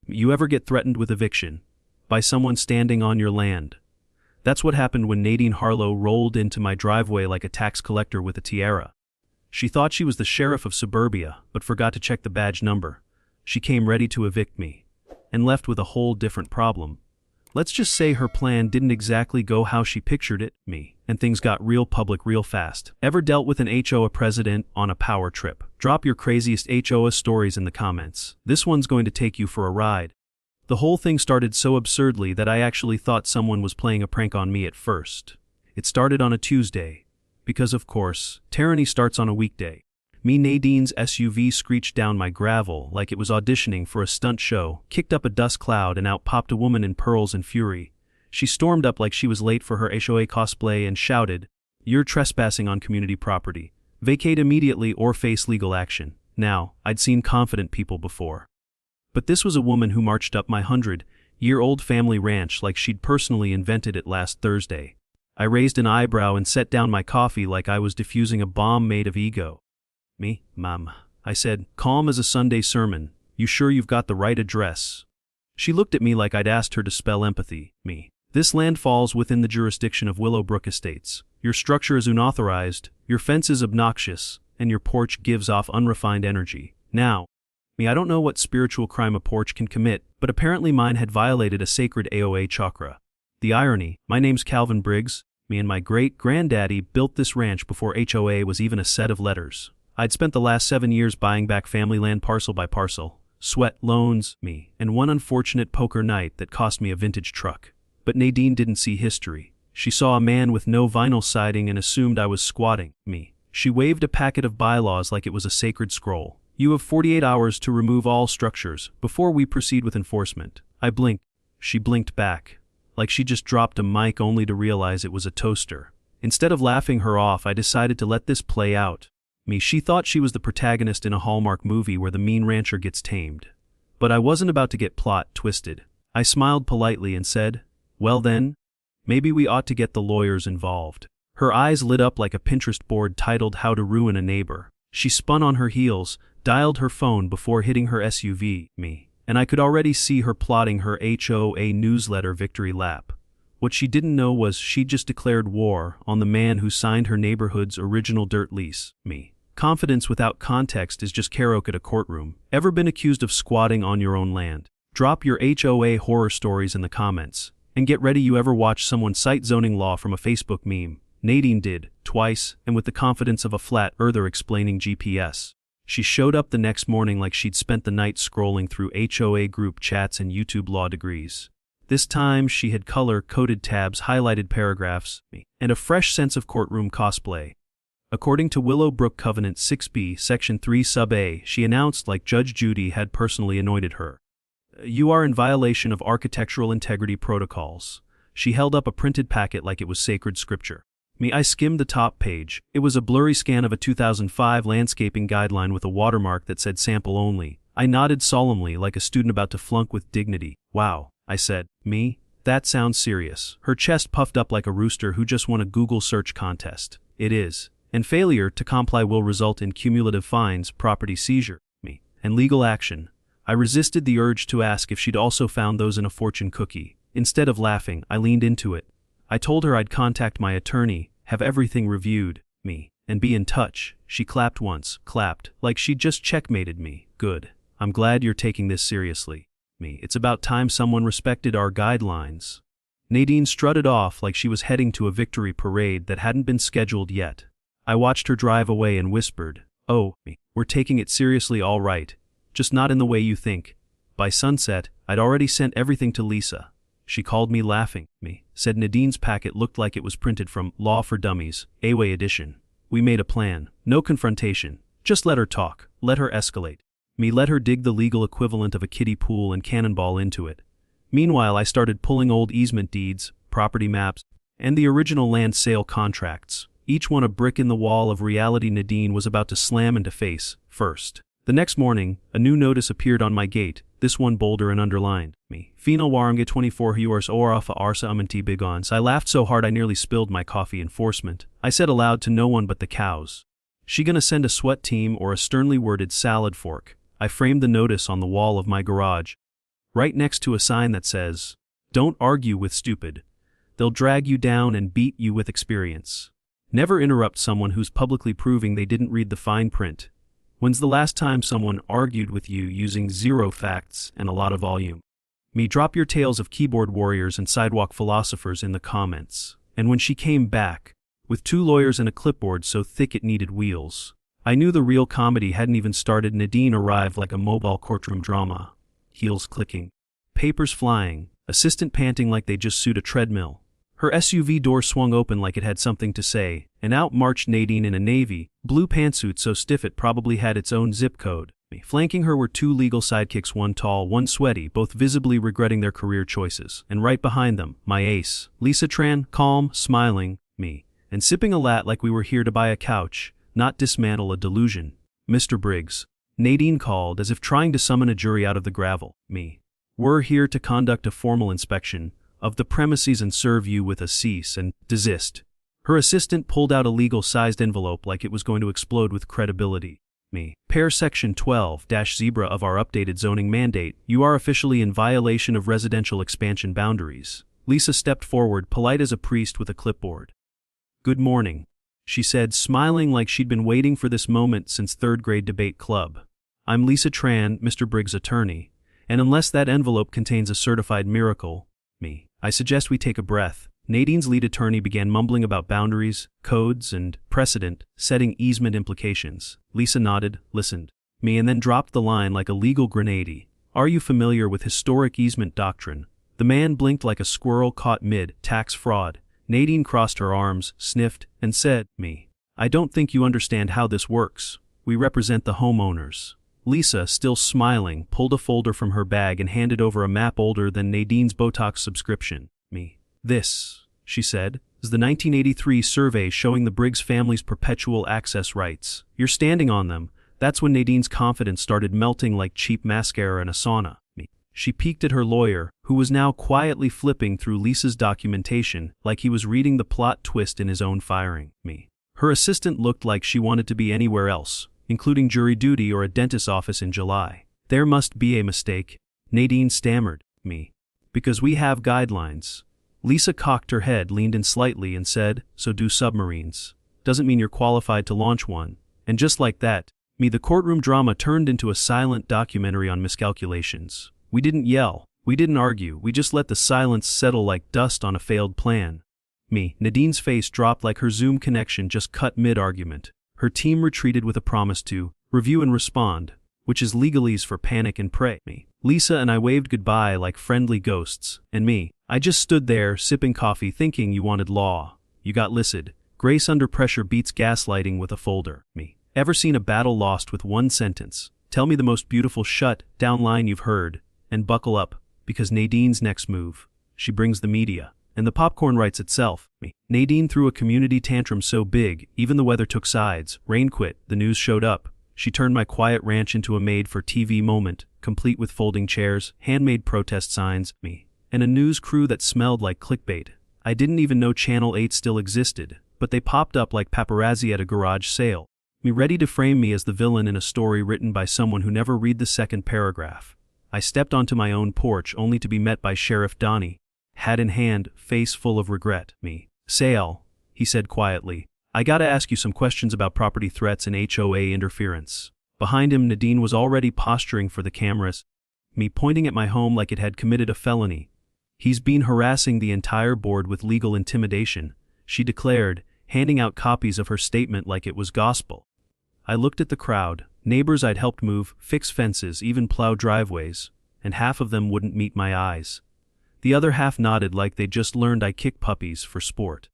You ever get threatened with eviction by someone standing on your land? That's what happened when Nadine Harlow rolled into my driveway like a tax collector with a tiara. She thought she was the sheriff of suburbia, but forgot to check the badge number. She came ready to evict me, and left with a whole different problem. Let's just say her plan didn't exactly go how she pictured it, and things got real public real fast. Ever dealt with an HOA president on a power trip? Drop your craziest HOA stories in the comments. This one's going to take you for a ride. The whole thing started so absurdly that I actually thought someone was playing a prank on me at first. It started on a Tuesday, because of course, tyranny starts on a weekday. Nadine's SUV screeched down my gravel like it was auditioning for a stunt show, kicked up a dust cloud, and out popped a woman in pearls and fury. She stormed up like she was late for her HOA cosplay and shouted, "You're trespassing on community property. Vacate immediately or face legal action." Now, I'd seen confident people before, but this was a woman who marched up my 100-year-old family ranch like she'd personally invented it last Thursday. I raised an eyebrow and set down my coffee like I was defusing a bomb made of ego. "Me, Mom," I said, calm as a Sunday sermon. "You sure you've got the right address?" She looked at me like I'd asked her to spell empathy. "This land falls within the jurisdiction of Willowbrook Estates. Your structure is unauthorized, your fence is obnoxious, and your porch gives off unrefined energy. Now, I don't know what spiritual crime a porch can commit, but apparently mine had violated a sacred AOA chakra. The irony, my name's Calvin Briggs, and my great-granddaddy built this ranch before HOA was even a set of letters. I'd spent the last 7 years buying back family land parcel by parcel, sweat, loans, and one unfortunate poker night that cost me a vintage truck. But Nadine didn't see history. She saw a man with no vinyl siding and assumed I was squatting. She waved a packet of bylaws like it was a sacred scroll. "You have 48 hours to remove all structures before we proceed with enforcement." I blinked. She blinked back, like she just dropped a mic only to realize it was a toaster. Instead of laughing her off, I decided to let this play out. She thought she was the protagonist in a Hallmark movie where the mean rancher gets tamed. But I wasn't about to get plot twisted. I smiled politely and said, "Well then, maybe we ought to get the lawyers involved." Her eyes lit up like a Pinterest board titled "How to Ruin a Neighbor." She spun on her heels, dialed her phone before hitting her SUV, and I could already see her plotting her HOA newsletter victory lap. What she didn't know was she'd just declared war on the man who signed her neighborhood's original dirt lease, me. Confidence without context is just karaoke at a courtroom. Ever been accused of squatting on your own land? Drop your HOA horror stories in the comments. And get ready, you ever watch someone cite zoning law from a Facebook meme? Nadine did, twice, and with the confidence of a flat earther explaining GPS. She showed up the next morning like she'd spent the night scrolling through HOA group chats and YouTube law degrees. This time she had color-coded tabs, highlighted paragraphs, and a fresh sense of courtroom cosplay. According to Willowbrook Covenant 6b, Section 3 Sub A, she announced like Judge Judy had personally anointed her. "You are in violation of architectural integrity protocols." She held up a printed packet like it was sacred scripture. I skimmed the top page. It was a blurry scan of a 2005 landscaping guideline with a watermark that said sample only. I nodded solemnly like a student about to flunk with dignity. "Wow," I said. That sounds serious." Her chest puffed up like a rooster who just won a Google search contest. "It is. And failure to comply will result in cumulative fines, property seizure, and legal action." I resisted the urge to ask if she'd also found those in a fortune cookie. Instead of laughing, I leaned into it. I told her I'd contact my attorney, have everything reviewed, and be in touch. She clapped once, like she'd just checkmated me. "Good. I'm glad you're taking this seriously. It's about time someone respected our guidelines." Nadine strutted off like she was heading to a victory parade that hadn't been scheduled yet. I watched her drive away and whispered, "Oh, we're taking it seriously all right, just not in the way you think." By sunset, I'd already sent everything to Lisa. She called me laughing, said Nadine's packet looked like it was printed from Law for Dummies, AWA edition. We made a plan, no confrontation, just let her talk, let her escalate. Let her dig the legal equivalent of a kiddie pool and cannonball into it. Meanwhile, I started pulling old easement deeds, property maps, and the original land sale contracts. Each one a brick in the wall of reality Nadine was about to slam into face, first. The next morning, a new notice appeared on my gate, this one bolder and underlined. Final warrange 24 hours orafa arsa amenti bigons. I laughed so hard I nearly spilled my coffee. Enforcement. I said aloud to no one but the cows. She gonna send a SWAT team or a sternly worded salad fork? I framed the notice on the wall of my garage. right next to a sign that says, "Don't argue with stupid. They'll drag you down and beat you with experience." Never interrupt someone who's publicly proving they didn't read the fine print. When's the last time someone argued with you using zero facts and a lot of volume? Me, drop your tales of keyboard warriors and sidewalk philosophers in the comments. And when she came back, with 2 lawyers and a clipboard so thick it needed wheels, I knew the real comedy hadn't even started. Nadine arrived like a mobile courtroom drama. Heels clicking, papers flying, assistant panting like they just sued a treadmill. Her SUV door swung open like it had something to say, and out marched Nadine in a navy blue pantsuit so stiff it probably had its own zip code. Flanking her were 2 legal sidekicks, one tall, one sweaty, both visibly regretting their career choices. And right behind them, my ace, Lisa Tran, calm, smiling, me, and sipping a lat like we were here to buy a couch, not dismantle a delusion. "Mr. Briggs," Nadine called, as if trying to summon a jury out of the gravel. Me. "We're here to conduct a formal inspection of the premises and serve you with a cease and desist." Her assistant pulled out a legal-sized envelope like it was going to explode with credibility. Me. "Per Section 12-Zebra of our updated zoning mandate, you are officially in violation of residential expansion boundaries." Lisa stepped forward, polite as a priest with a clipboard. "Good morning," she said, smiling like she'd been waiting for this moment since 3rd grade debate club. "I'm Lisa Tran, Mr. Briggs' attorney, and unless that envelope contains a certified miracle, me, I suggest we take a breath." Nadine's lead attorney began mumbling about boundaries, codes, and precedent-setting easement implications. Lisa nodded, listened, me, and then dropped the line like a legal grenade. "Are you familiar with historic easement doctrine?" The man blinked like a squirrel caught mid-tax fraud. Nadine crossed her arms, sniffed, and said, "Me, I don't think you understand how this works. We represent the homeowners." Lisa, still smiling, pulled a folder from her bag and handed over a map older than Nadine's Botox subscription. Me. "This," she said, "is the 1983 survey showing the Briggs family's perpetual access rights. You're standing on them." That's when Nadine's confidence started melting like cheap mascara in a sauna. Me. She peeked at her lawyer, who was now quietly flipping through Lisa's documentation like he was reading the plot twist in his own firing. Me. Her assistant looked like she wanted to be anywhere else, including jury duty or a dentist's office in July. "There must be a mistake," Nadine stammered. Me. "Because we have guidelines." Lisa cocked her head, leaned in slightly, and said, "So do submarines. Doesn't mean you're qualified to launch one." And just like that, the courtroom drama turned into a silent documentary on miscalculations. We didn't yell, we didn't argue, we just let the silence settle like dust on a failed plan. Nadine's face dropped like her Zoom connection just cut mid-argument. Her team retreated with a promise to review and respond, which is legalese for panic and pray. Lisa and I waved goodbye like friendly ghosts, and I just stood there sipping coffee thinking you wanted law. You got listed. Grace under pressure beats gaslighting with a folder. Ever seen a battle lost with one sentence? Tell me the most beautiful shut-down line you've heard, and buckle up, because Nadine's next move. She brings the media, and the popcorn writes itself. Nadine threw a community tantrum so big, even the weather took sides. Rain quit, the news showed up. She turned my quiet ranch into a made-for-TV moment, complete with folding chairs, handmade protest signs, and a news crew that smelled like clickbait. I didn't even know Channel 8 still existed, but they popped up like paparazzi at a garage sale. Ready to frame me as the villain in a story written by someone who never read the second paragraph. I stepped onto my own porch only to be met by Sheriff Donnie, hat in hand, face full of regret. "Sale," he said quietly. "I gotta ask you some questions about property threats and HOA interference." Behind him, Nadine was already posturing for the cameras, pointing at my home like it had committed a felony. "He's been harassing the entire board with legal intimidation," she declared, handing out copies of her statement like it was gospel. I looked at the crowd, neighbors I'd helped move, fix fences, even plow driveways, and half of them wouldn't meet my eyes. The other half nodded like they'd just learned I kick puppies for sport.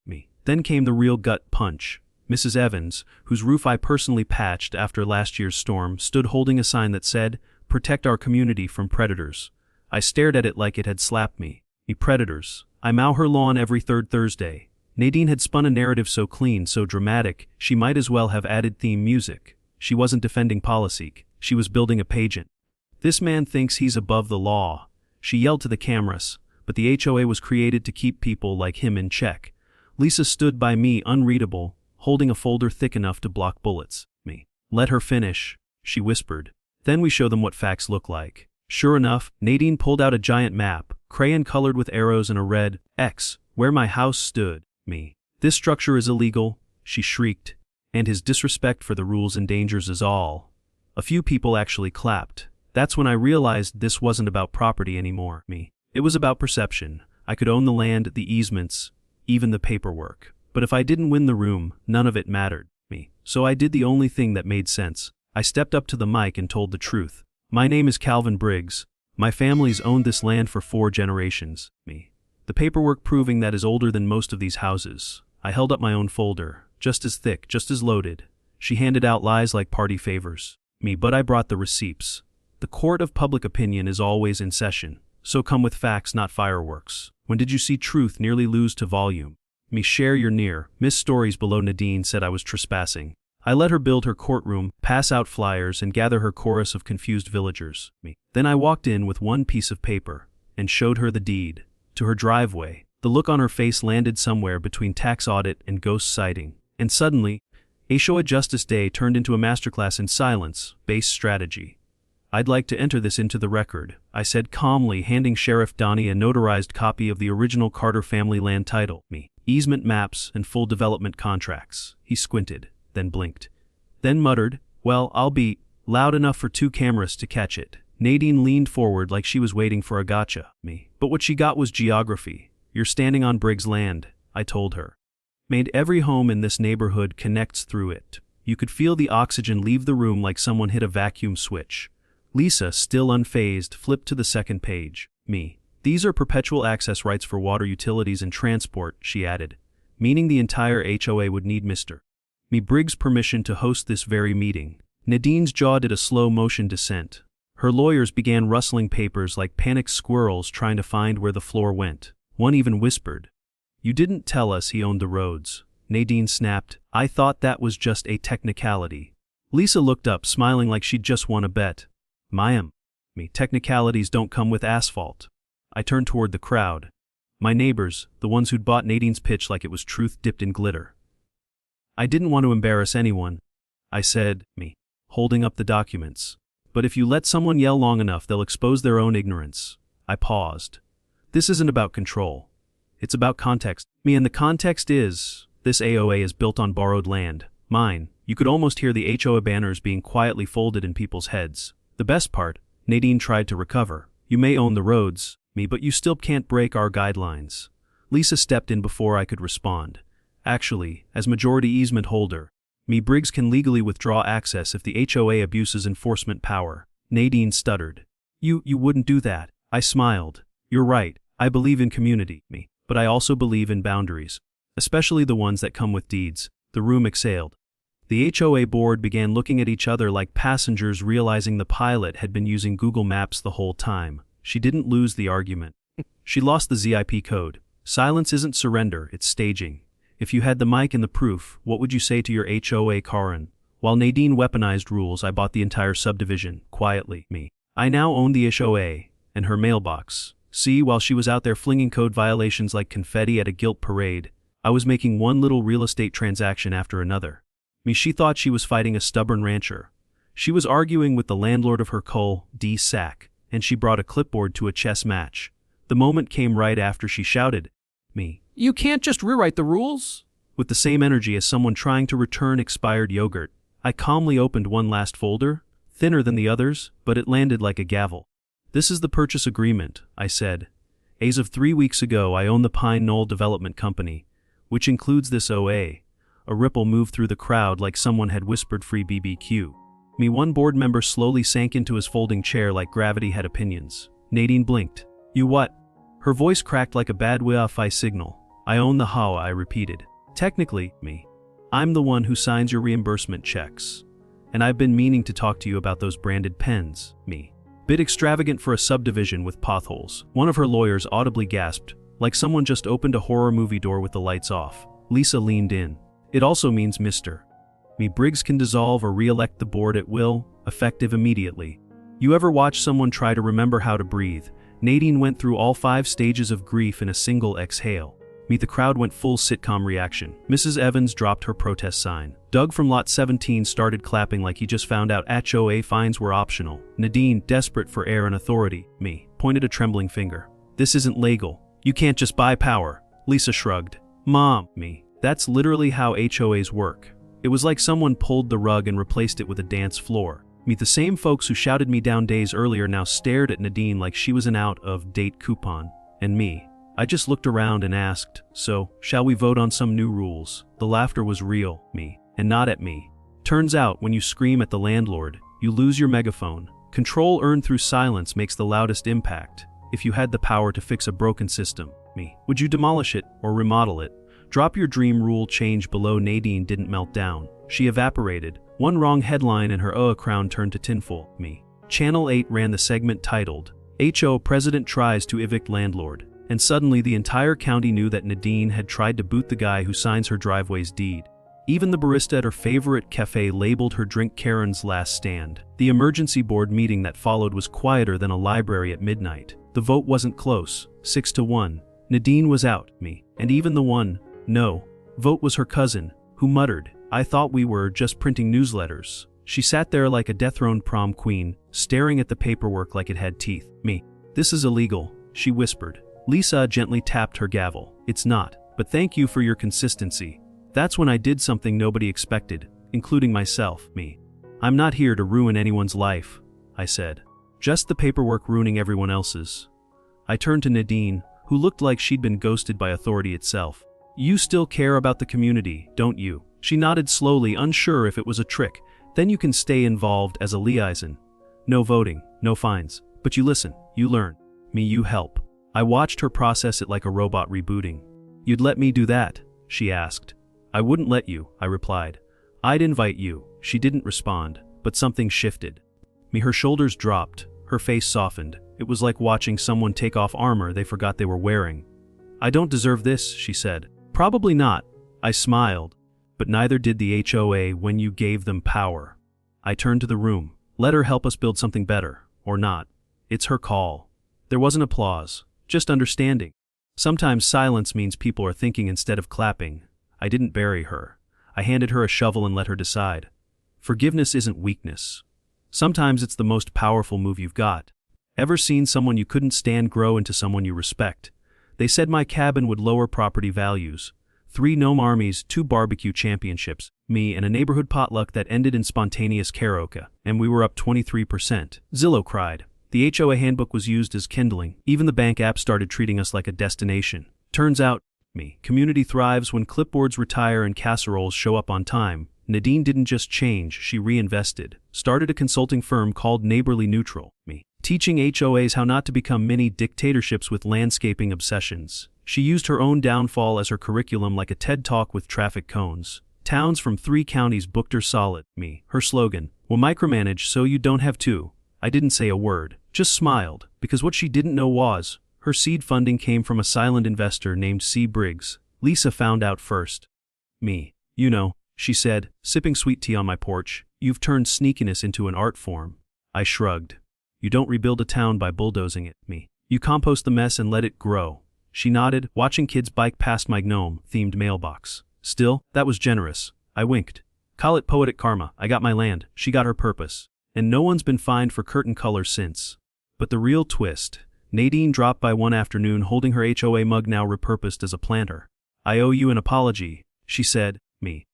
Then came the real gut punch. Mrs. Evans, whose roof I personally patched after last year's storm, stood holding a sign that said, "Protect our community from predators." I stared at it like it had slapped me. Predators. I mow her lawn every 3rd Thursday. Nadine had spun a narrative so clean, so dramatic, she might as well have added theme music. She wasn't defending policy, she was building a pageant. "This man thinks he's above the law," she yelled to the cameras, but the HOA was created to keep people like him in check. Lisa stood by me, unreadable, holding a folder thick enough to block bullets. "Let her finish," she whispered. "Then we show them what facts look like." Sure enough, Nadine pulled out a giant map, crayon-colored with arrows and a red X, where my house stood. Me. This structure is illegal, she shrieked, and his disrespect for the rules endangers us all. A few people actually clapped. That's when I realized this wasn't about property anymore. Me. It was about perception. I could own the land, the easements, even the paperwork. But if I didn't win the room, none of it mattered. Me. So I did the only thing that made sense. I stepped up to the mic and told the truth. My name is Calvin Briggs. My family's owned this land for 4 generations. Me. The paperwork proving that is older than most of these houses. I held up my own folder, just as thick, just as loaded. She handed out lies like party favors. Me, but I brought the receipts. The court of public opinion is always in session, so come with facts, not fireworks. When did you see truth nearly lose to volume? Me, share your near miss stories below. Nadine said I was trespassing. I let her build her courtroom, pass out flyers, and gather her chorus of confused villagers. Me. Then I walked in with one piece of paper and showed her the deed to her driveway. The look on her face landed somewhere between tax audit and ghost sighting. And suddenly, HOA Justice Day turned into a masterclass in silence-based strategy. I'd like to enter this into the record, I said calmly, handing Sheriff Donnie a notarized copy of the original Carter family land title. Me. Easement maps and full development contracts. He squinted, then blinked. Then muttered, well, I'll be loud enough for 2 cameras to catch it. Nadine leaned forward like she was waiting for a gotcha. Me. But what she got was geography. You're standing on Briggs' land, I told her. Made every home in this neighborhood connects through it. You could feel the oxygen leave the room like someone hit a vacuum switch. Lisa, still unfazed, flipped to the second page. Me. These are perpetual access rights for water utilities and transport, she added, meaning the entire HOA would need Mr. Me Briggs' permission to host this very meeting. Nadine's jaw did a slow-motion descent. Her lawyers began rustling papers like panicked squirrels trying to find where the floor went. One even whispered, "You didn't tell us he owned the roads." Nadine snapped, "I thought that was just a technicality." Lisa looked up, smiling like she'd just won a bet. "Me, technicalities don't come with asphalt." I turned toward the crowd. My neighbors, the ones who'd bought Nadine's pitch like it was truth dipped in glitter. "I didn't want to embarrass anyone," I said, holding up the documents. "But if you let someone yell long enough, they'll expose their own ignorance." I paused. "This isn't about control. It's about context. And the context is, this AOA is built on borrowed land. Mine." You could almost hear the HOA banners being quietly folded in people's heads. The best part, Nadine tried to recover. "You may own the roads, but you still can't break our guidelines." Lisa stepped in before I could respond. "Actually, as majority easement holder, Briggs can legally withdraw access if the HOA abuses enforcement power." Nadine stuttered. You wouldn't do that." I smiled. "You're right, I believe in community, but I also believe in boundaries. Especially the ones that come with deeds." The room exhaled. The HOA board began looking at each other like passengers realizing the pilot had been using Google Maps the whole time. She didn't lose the argument. She lost the ZIP code. Silence isn't surrender, it's staging. If you had the mic and the proof, what would you say to your HOA Karen? While Nadine weaponized rules, I bought the entire subdivision, quietly. I now owned the HOA, and her mailbox. See, while she was out there flinging code violations like confetti at a guilt parade, I was making one little real estate transaction after another. She thought she was fighting a stubborn rancher. She was arguing with the landlord of her Col D sack, and she brought a clipboard to a chess match. The moment came right after she shouted, "You can't just rewrite the rules!" With the same energy as someone trying to return expired yogurt. I calmly opened one last folder, thinner than the others, but it landed like a gavel. "This is the purchase agreement," I said. "As of 3 weeks ago, I own the Pine Knoll Development Company, which includes this OA." A ripple moved through the crowd like someone had whispered free BBQ. One board member slowly sank into his folding chair like gravity had opinions. Nadine blinked. "You what?" Her voice cracked like a bad Wi-Fi signal. "I own the HOA," I repeated. "Technically, I'm the one who signs your reimbursement checks. And I've been meaning to talk to you about those branded pens, Bit extravagant for a subdivision with potholes." One of her lawyers audibly gasped, like someone just opened a horror movie door with the lights off. Lisa leaned in. "It also means Mr. Briggs can dissolve or re-elect the board at will, effective immediately." You ever watch someone try to remember how to breathe? Nadine went through all 5 stages of grief in a single exhale. The crowd went full sitcom reaction. Mrs. Evans dropped her protest sign. Doug from lot 17 started clapping like he just found out HOA fines were optional. Nadine, desperate for air and authority, pointed a trembling finger. This isn't legal. You can't just buy power. Lisa shrugged. Mom, that's literally how HOAs work. It was like someone pulled the rug and replaced it with a dance floor. The same folks who shouted me down days earlier now stared at Nadine like she was an out-of-date coupon. And I just looked around and asked, so, shall we vote on some new rules? The laughter was real, and not at me. Turns out, when you scream at the landlord, you lose your megaphone. Control earned through silence makes the loudest impact. If you had the power to fix a broken system, would you demolish it or remodel it? Drop your dream rule change below. Nadine didn't melt down. She evaporated. One wrong headline and her HOA crown turned to tinfoil. Channel 8 ran the segment titled, HO President Tries to Evict Landlord. And suddenly the entire county knew that Nadine had tried to boot the guy who signs her driveway's deed. Even the barista at her favorite cafe labeled her drink Karen's last stand. The emergency board meeting that followed was quieter than a library at midnight. The vote wasn't close, 6-1. Nadine was out, and even the no vote was her cousin, who muttered, I thought we were just printing newsletters. She sat there like a dethroned prom queen, staring at the paperwork like it had teeth. This is illegal, she whispered. Lisa gently tapped her gavel. It's not, but thank you for your consistency. That's when I did something nobody expected, including myself, I'm not here to ruin anyone's life, I said. Just the paperwork ruining everyone else's. I turned to Nadine, who looked like she'd been ghosted by authority itself. You still care about the community, don't you? She nodded slowly, unsure if it was a trick. Then you can stay involved as a liaison. No voting, no fines. But you listen, you learn. You help. I watched her process it like a robot rebooting. You'd let me do that? She asked. I wouldn't let you, I replied. I'd invite you. She didn't respond, but something shifted. Her shoulders dropped, her face softened. It was like watching someone take off armor they forgot they were wearing. I don't deserve this, she said. Probably not, I smiled. But neither did the HOA when you gave them power. I turned to the room. Let her help us build something better, or not. It's her call. There wasn't applause. Just understanding. Sometimes silence means people are thinking instead of clapping. I didn't bury her. I handed her a shovel and let her decide. Forgiveness isn't weakness. Sometimes it's the most powerful move you've got. Ever seen someone you couldn't stand grow into someone you respect? They said my cabin would lower property values. 3 gnome armies, 2 barbecue championships, me and a neighborhood potluck that ended in spontaneous karaoke, and we were up 23%. Zillow cried. The HOA handbook was used as kindling. Even the bank app started treating us like a destination. Turns out, community thrives when clipboards retire and casseroles show up on time. Nadine didn't just change, she reinvested. Started a consulting firm called Neighborly Neutral, teaching HOAs how not to become mini dictatorships with landscaping obsessions. She used her own downfall as her curriculum like a TED Talk with traffic cones. Towns from 3 counties booked her solid, Her slogan, we'll micromanage so you don't have to. I didn't say a word, just smiled, because what she didn't know was, her seed funding came from a silent investor named C. Briggs. Lisa found out first. You know, she said, sipping sweet tea on my porch, you've turned sneakiness into an art form. I shrugged. You don't rebuild a town by bulldozing it, You compost the mess and let it grow. She nodded, watching kids bike past my gnome-themed mailbox. Still, that was generous. I winked. Call it poetic karma. I got my land. She got her purpose. And no one's been fined for curtain color since. But the real twist, Nadine dropped by one afternoon holding her HOA mug now repurposed as a planter. I owe you an apology, she said,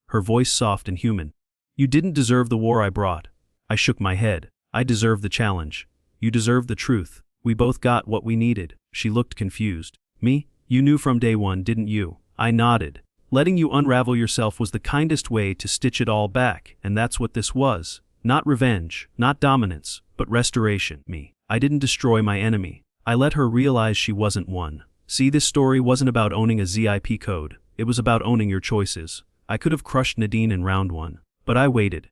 her voice soft and human. You didn't deserve the war I brought. I shook my head. I deserve the challenge. You deserve the truth. We both got what we needed. She looked confused. You knew from day one, didn't you? I nodded. Letting you unravel yourself was the kindest way to stitch it all back, and that's what this was. Not revenge, not dominance, but restoration. I didn't destroy my enemy. I let her realize she wasn't one. See, this story wasn't about owning a ZIP code. It was about owning your choices. I could have crushed Nadine in round 1. But I waited,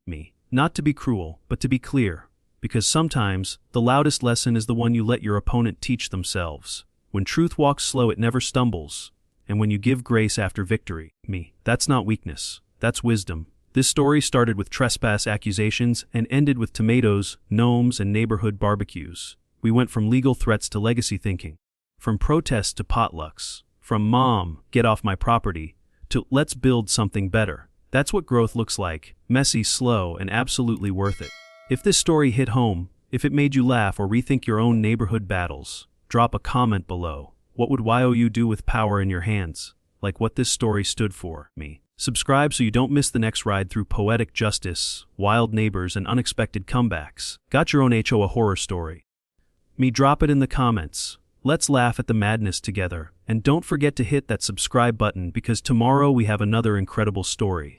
not to be cruel, but to be clear. Because sometimes, the loudest lesson is the one you let your opponent teach themselves. When truth walks slow, it never stumbles. And when you give grace after victory, that's not weakness. That's wisdom. This story started with trespass accusations and ended with tomatoes, gnomes, and neighborhood barbecues. We went from legal threats to legacy thinking. From protests to potlucks. From "Mom, get off my property," to "let's build something better." That's what growth looks like: messy, slow, and absolutely worth it. If this story hit home, if it made you laugh or rethink your own neighborhood battles, drop a comment below. What would YOU do with power in your hands? Like what this story stood for me. Subscribe so you don't miss the next ride through poetic justice, wild neighbors, and unexpected comebacks. Got your own HOA horror story? Me, drop it in the comments. Let's laugh at the madness together. And don't forget to hit that subscribe button, because tomorrow we have another incredible story.